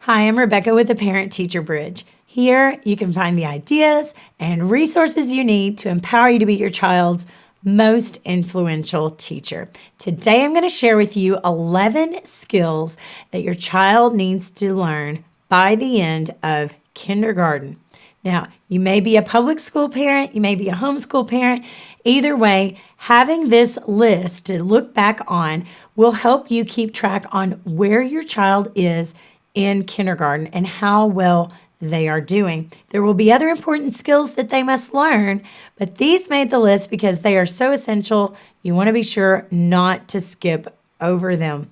Hi, I'm Rebecca with the Parent Teacher Bridge. Here you can find the ideas and resources you need to empower you to be your child's most influential teacher. Today I'm going to share with you 11 skills that your child needs to learn by the end of kindergarten. Now, you may be a public school parent, you may be a homeschool parent. Either way, having this list to look back on will help you keep track on where your child is in kindergarten and how well they are doing. There will be other important skills that they must learn, but these made the list because they are so essential. You want to be sure not to skip over them.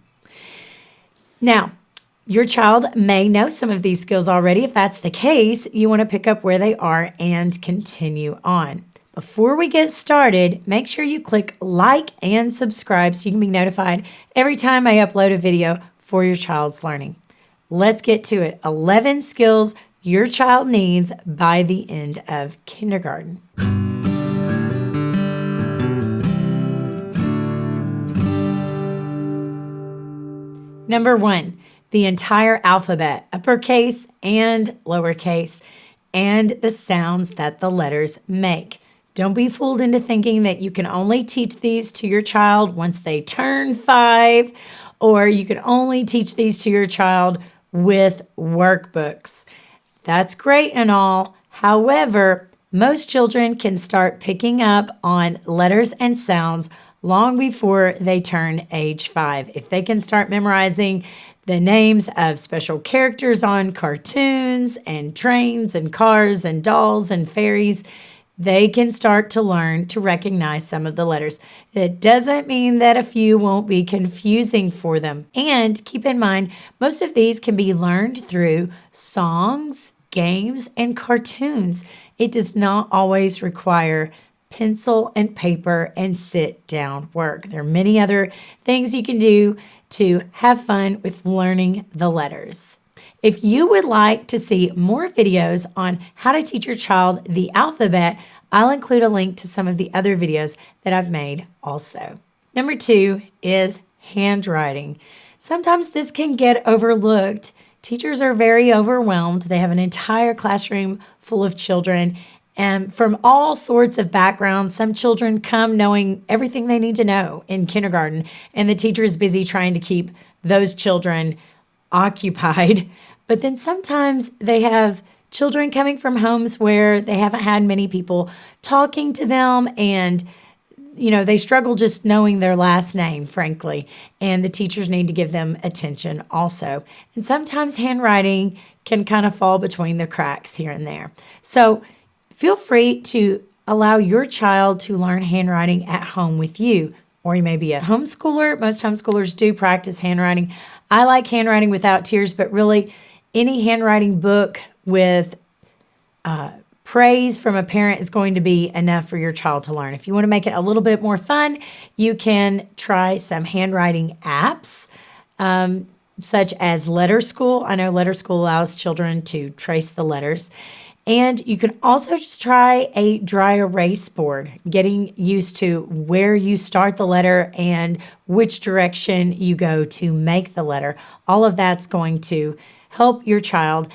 Now, your child may know some of these skills already. If that's the case, you want to pick up where they are and continue on. Before we get started, make sure you click like and subscribe so you can be notified every time I upload a video for your child's learning. Let's get to it. 11 skills your child needs by the end of kindergarten. Number 1, the entire alphabet, uppercase and lowercase, and the sounds that the letters make. Don't be fooled into thinking that you can only teach these to your child once they turn 5, or you can only teach these to your child with workbooks. That's great and all. However, most children can start picking up on letters and sounds long before they turn age 5. If they can start memorizing the names of special characters on cartoons and trains and cars and dolls and fairies, they can start to learn to recognize some of the letters. It doesn't mean that a few won't be confusing for them. And keep in mind, most of these can be learned through songs, games, and cartoons. It does not always require pencil and paper and sit down work. There are many other things you can do to have fun with learning the letters. If you would like to see more videos on how to teach your child the alphabet, I'll include a link to some of the other videos that I've made also. Number 2 is handwriting. Sometimes this can get overlooked. Teachers are very overwhelmed. They have an entire classroom full of children and from all sorts of backgrounds. Some children come knowing everything they need to know in kindergarten, and the teacher is busy trying to keep those children occupied. But then sometimes they have children coming from homes where they haven't had many people talking to them, and they struggle just knowing their last name, frankly, and the teachers need to give them attention also. And sometimes handwriting can kind of fall between the cracks here and there. So feel free to allow your child to learn handwriting at home with you. Or you may be a homeschooler. Most homeschoolers do practice handwriting. I like handwriting without tears, but really any handwriting book with praise from a parent is going to be enough for your child to learn. If you want to make it a little bit more fun, you can try some handwriting apps, such as Letter School. I know Letter School allows children to trace the letters. And you can also just try a dry erase board, getting used to where you start the letter and which direction you go to make the letter. All of that's going to help your child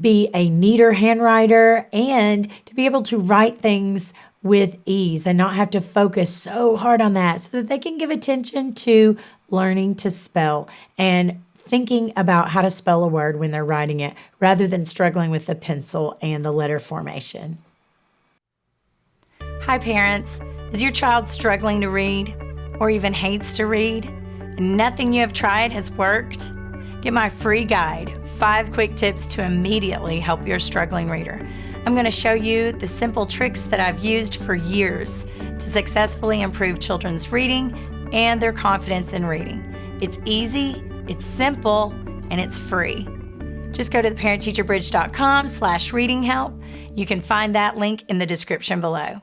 be a neater handwriter and to be able to write things with ease and not have to focus so hard on that, so that they can give attention to learning to spell and thinking about how to spell a word when they're writing it, rather than struggling with the pencil and the letter formation. Hi parents, is your child struggling to read or even hates to read and nothing you have tried has worked? Get my free guide, 5 quick tips to immediately help your struggling reader. I'm going to show you the simple tricks that I've used for years to successfully improve children's reading and their confidence in reading. It's easy, it's simple, and it's free. Just go to theparentteacherbridge.com/reading help. You can find that link in the description below.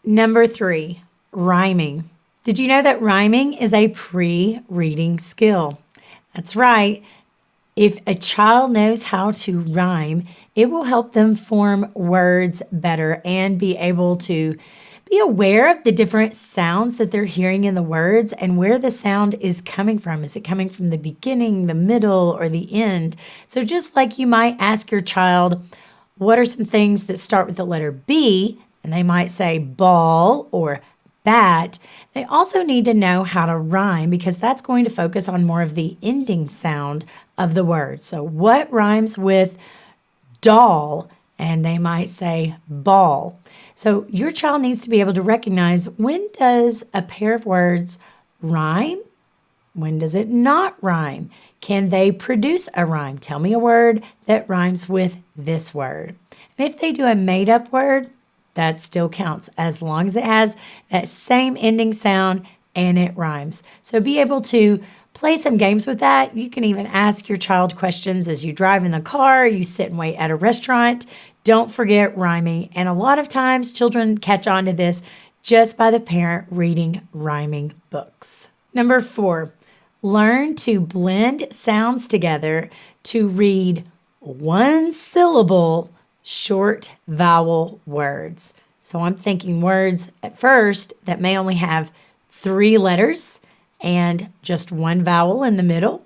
Number 3, rhyming. Did you know that rhyming is a pre-reading skill? That's right. If a child knows how to rhyme, it will help them form words better and be able to Be aware of the different sounds that they're hearing in the words and where the sound is coming from. Is it coming from the beginning, the middle, or the end? So just like you might ask your child, what are some things that start with the letter B? And they might say ball or bat. They also need to know how to rhyme because that's going to focus on more of the ending sound of the word. So what rhymes with doll? And they might say ball. So your child needs to be able to recognize, when does a pair of words rhyme? When does it not rhyme? Can they produce a rhyme? Tell me a word that rhymes with this word. And if they do a made-up word, that still counts as long as it has that same ending sound and it rhymes. So be able to play some games with that. You can even ask your child questions as you drive in the car, you sit and wait at a restaurant. Don't forget rhyming. And a lot of times children catch on to this just by the parent reading rhyming books. Number 4, learn to blend sounds together to read one syllable short vowel words. So I'm thinking words at first that may only have 3 letters and just one vowel in the middle.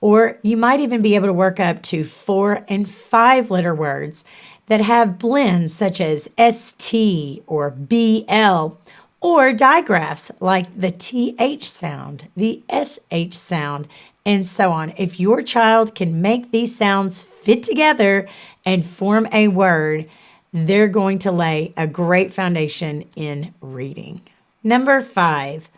Or you might even be able to work up to 4 and 5 letter words that have blends such as ST or BL, or digraphs like the TH sound, the SH sound, and so on. If your child can make these sounds fit together and form a word, they're going to lay a great foundation in reading. Number 5,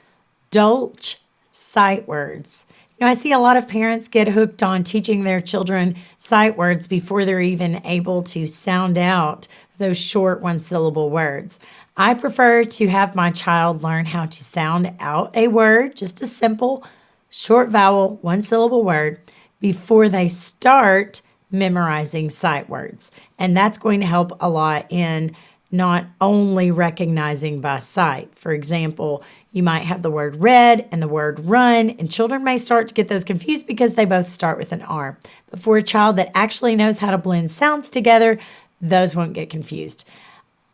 Dolch sight words. I see a lot of parents get hooked on teaching their children sight words before they're even able to sound out those short one-syllable words. I prefer to have my child learn how to sound out a word, just a simple short vowel, one-syllable word, before they start memorizing sight words. And that's going to help a lot in not only recognizing by sight. For example, you might have the word red and the word run, and children may start to get those confused because they both start with an R. But for a child that actually knows how to blend sounds together, those won't get confused.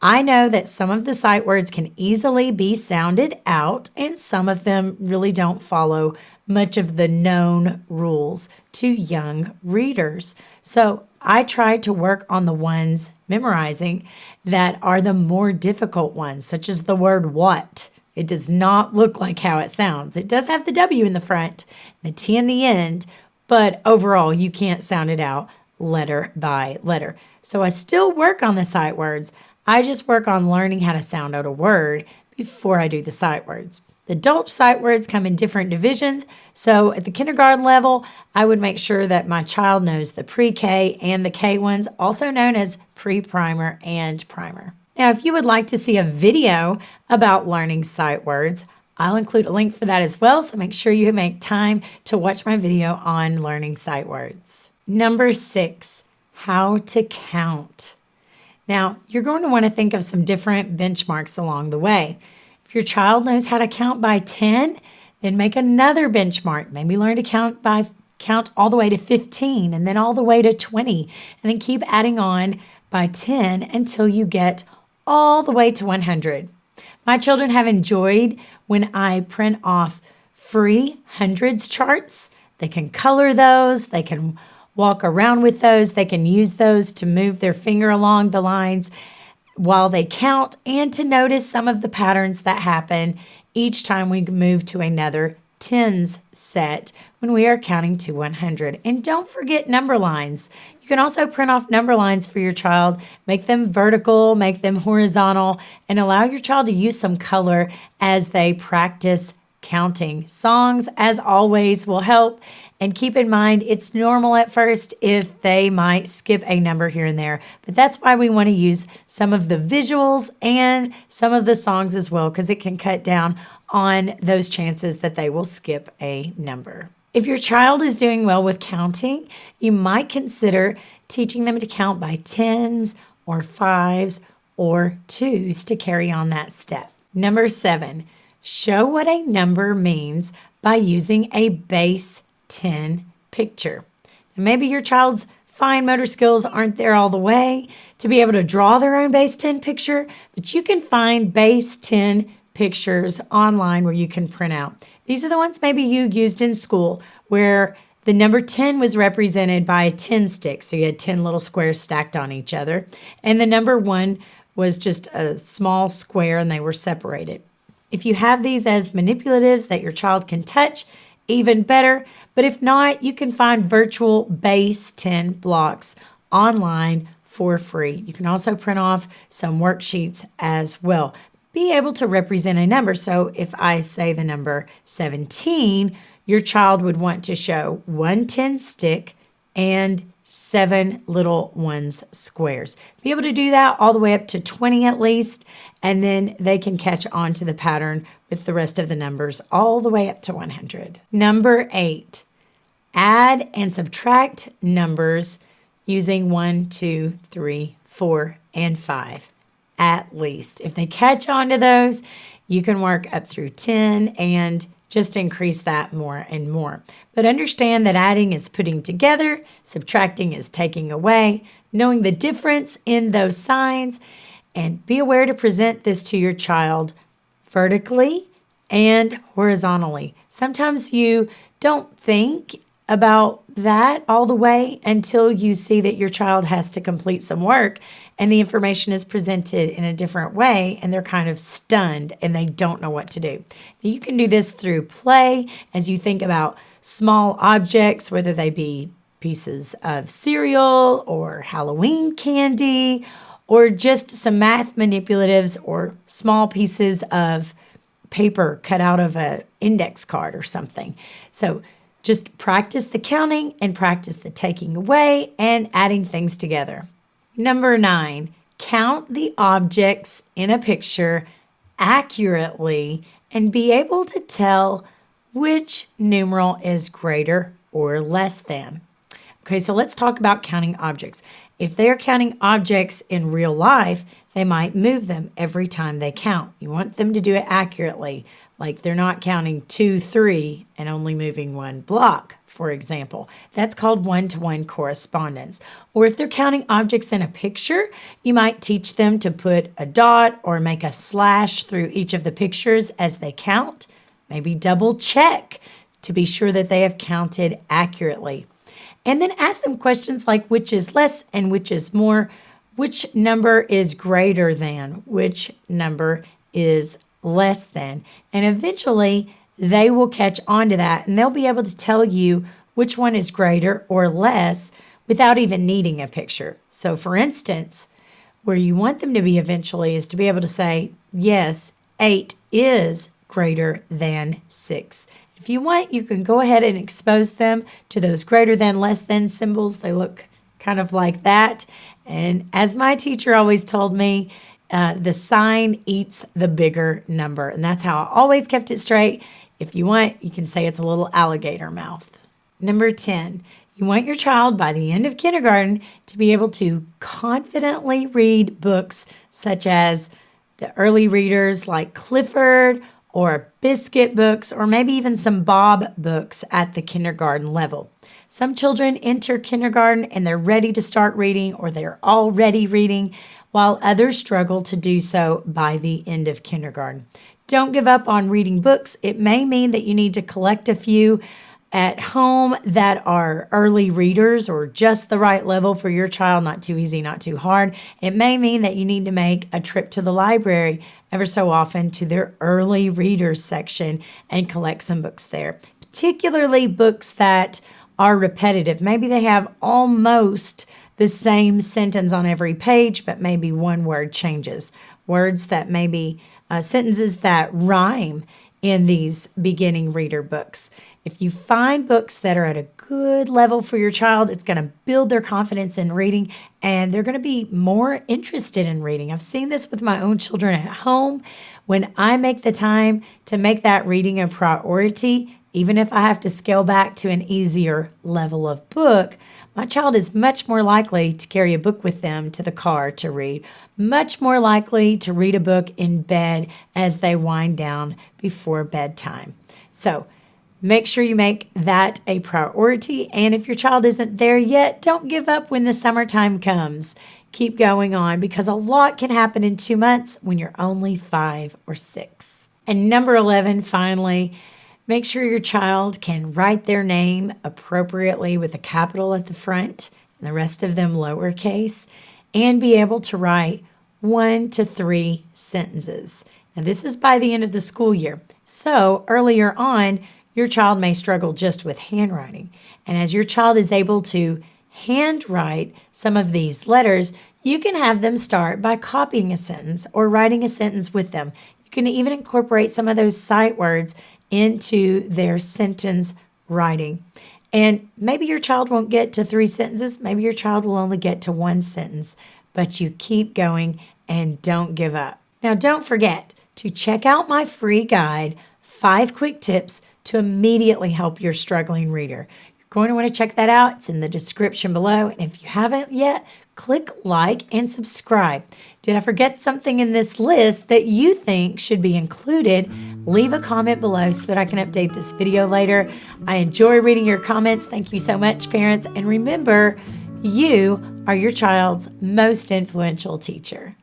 I know that some of the sight words can easily be sounded out, and some of them really don't follow much of the known rules to young readers. So I try to work on the ones memorizing that are the more difficult ones, such as the word what. It does not look like how it sounds. It does have the W in the front, the T in the end, but overall you can't sound it out letter by letter. So I still work on the sight words. I just work on learning how to sound out a word before I do the sight words. The adult sight words come in different divisions. So at the kindergarten level, I would make sure that my child knows the pre-K and the K ones, also known as pre-primer and primer. Now, if you would like to see a video about learning sight words, I'll include a link for that as well. So make sure you make time to watch my video on learning sight words. Number 6, how to count. Now, you're going to want to think of some different benchmarks along the way. If your child knows how to count by 10, then make another benchmark. Maybe learn to count all the way to 15 and then all the way to 20, and then keep adding on by 10 until you get all the way to 100. My children have enjoyed when I print off free hundreds charts. They can color those, they can walk around with those, they can use those to move their finger along the lines while they count, and to notice some of the patterns that happen each time we move to another tens set when we are counting to 100. And don't forget number lines. You can also print off number lines for your child, make them vertical, make them horizontal, and allow your child to use some color as they practice counting. Songs, as always, will help. And keep in mind, it's normal at first if they might skip a number here and there. But that's why we want to use some of the visuals and some of the songs as well, because it can cut down on those chances that they will skip a number. If your child is doing well with counting, you might consider teaching them to count by tens or fives or twos to carry on that step. Number 7, show what a number means by using a base 10 picture. And maybe your child's fine motor skills aren't there all the way to be able to draw their own base 10 picture, but you can find base 10 pictures online where you can print out. These are the ones maybe you used in school where the number 10 was represented by a 10 stick. So you had 10 little squares stacked on each other. And the number 1 was just a small square and they were separated. If you have these as manipulatives that your child can touch, even better. But if not, you can find virtual base 10 blocks online for free. You can also print off some worksheets as well. Be able to represent a number. So if I say the number 17, your child would want to show 1 10 stick and 7 little ones squares. Be able to do that all the way up to 20 at least, and then they can catch on to the pattern with the rest of the numbers all the way up to 100. Number 8, add and subtract numbers using 1, 2, 3, 4, and 5 at least. If they catch on to those, you can work up through 10 and just increase that more and more. But understand that adding is putting together, subtracting is taking away, knowing the difference in those signs, and be aware to present this to your child vertically and horizontally. Sometimes you don't think about that all the way until you see that your child has to complete some work and the information is presented in a different way and they're kind of stunned and they don't know what to do. You can do this through play as you think about small objects, whether they be pieces of cereal or Halloween candy or just some math manipulatives or small pieces of paper cut out of an index card or something. So just practice the counting and practice the taking away and adding things together. Number 9, count the objects in a picture accurately and be able to tell which numeral is greater or less than. Okay, so let's talk about counting objects. If they're counting objects in real life, they might move them every time they count. You want them to do it accurately, like they're not counting 2, 3, and only moving 1 block, for example. That's called one-to-one correspondence. Or if they're counting objects in a picture, you might teach them to put a dot or make a slash through each of the pictures as they count. Maybe double check to be sure that they have counted accurately. And then ask them questions like which is less and which is more, which number is greater than, which number is less than. And eventually they will catch on to that and they'll be able to tell you which one is greater or less without even needing a picture. So for instance, where you want them to be eventually is to be able to say, yes, 8 is greater than 6. If you want, you can go ahead and expose them to those greater than, less than symbols. They look kind of like that. And as my teacher always told me, the sign eats the bigger number. And that's how I always kept it straight. If you want, you can say it's a little alligator mouth. Number 10, you want your child by the end of kindergarten to be able to confidently read books such as the early readers like Clifford or Biscuit books, or maybe even some Bob books at the kindergarten level. Some children enter kindergarten and they're ready to start reading or they're already reading, while others struggle to do so by the end of kindergarten. Don't give up on reading books. It may mean that you need to collect a few at home that are early readers or just the right level for your child, not too easy, not too hard. It may mean that you need to make a trip to the library ever so often to their early readers section and collect some books there, particularly books that are repetitive. Maybe they have almost the same sentence on every page, but maybe one word changes. Words that maybe sentences that rhyme in these beginning reader books. If you find books that are at a good level for your child, it's going to build their confidence in reading and they're going to be more interested in reading. I've seen this with my own children at home. When I make the time to make that reading a priority, even if I have to scale back to an easier level of book, my child is much more likely to carry a book with them to the car to read, much more likely to read a book in bed as they wind down before bedtime. So Make sure you make that a priority. And if your child isn't there yet, don't give up when the summertime comes. Keep going on because a lot can happen in 2 months when you're only 5 or 6. And number 11, finally, make sure your child can write their name appropriately with a capital at the front and the rest of them lowercase, and be able to write 1 to 3 sentences. Now, this is by the end of the school year. So earlier on, your child may struggle just with handwriting. And as your child is able to handwrite some of these letters, you can have them start by copying a sentence or writing a sentence with them. You can even incorporate some of those sight words into their sentence writing. And maybe your child won't get to 3 sentences. Maybe your child will only get to 1 sentence, but you keep going and don't give up. Now, don't forget to check out my free guide, 5 Quick Tips to Immediately Help Your Struggling Reader. You're going to want to check that out. It's in the description below. And if you haven't yet, click like and subscribe. Did I forget something in this list that you think should be included? Leave a comment below so that I can update this video later. I enjoy reading your comments. Thank you so much, parents. And remember, you are your child's most influential teacher.